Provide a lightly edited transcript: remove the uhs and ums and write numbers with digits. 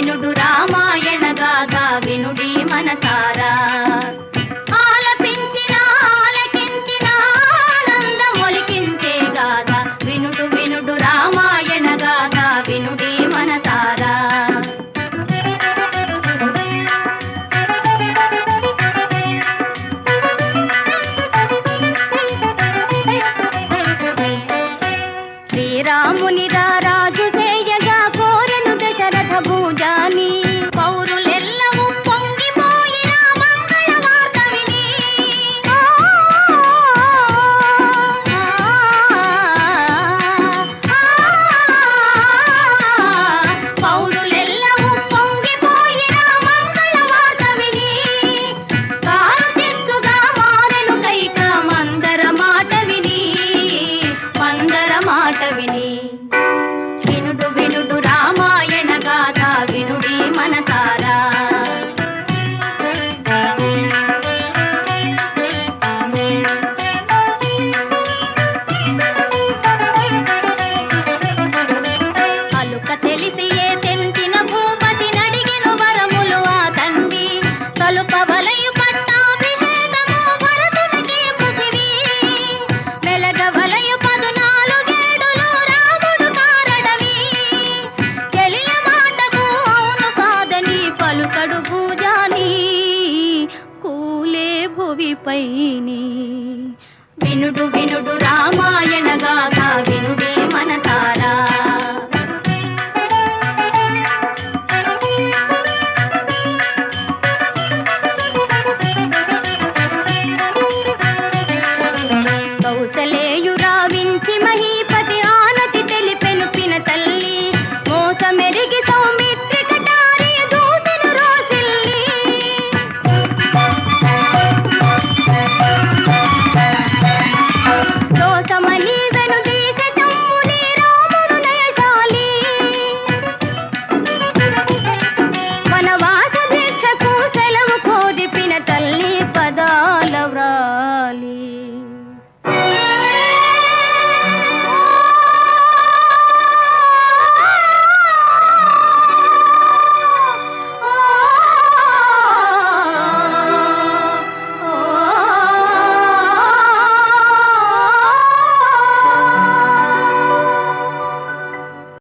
వినుడు రామాయణ గాథ వినుడి మనసారా ఆలపించిన ఆలకించిన ఆనందమొలికించే గాథ వినుడు వినుడు రామాయణ గాథ వినుడి మనసారా శ్రీరాముని రాజు చేయగా కోరెను దశరథ భూజాని పౌరులెల్లవూ పొంగిపోయిన మంగళ వార్త విని పౌరులెల్లవూ పొంగిపోయిన మంగళ వార్త విని కారు తెచ్చుగా మారెను కైక మందర మాట విని వినుడు వినుడు రామాయణ గాథ వినుడి మనసారా అలుక తెలిసి ఏ తెంచిన భూపతి నడిగెను వరములు ఆ తండ్రి తలుప వలయు పట్టాభిషేకము భరతునికి పృథివీ మెలగ వలయు 14 రాముడు కారడవి చెలియ మాటకు అవును కాదని పలుకడు భూజాని కూలే భువిపైని వినుడు వినుడు రామాయణ గాథ వినుడి మనసారా కౌసలేయు రావించి మహీపతి ఆనతి తెలిపెను పిన తల్లి మోసమెరిగి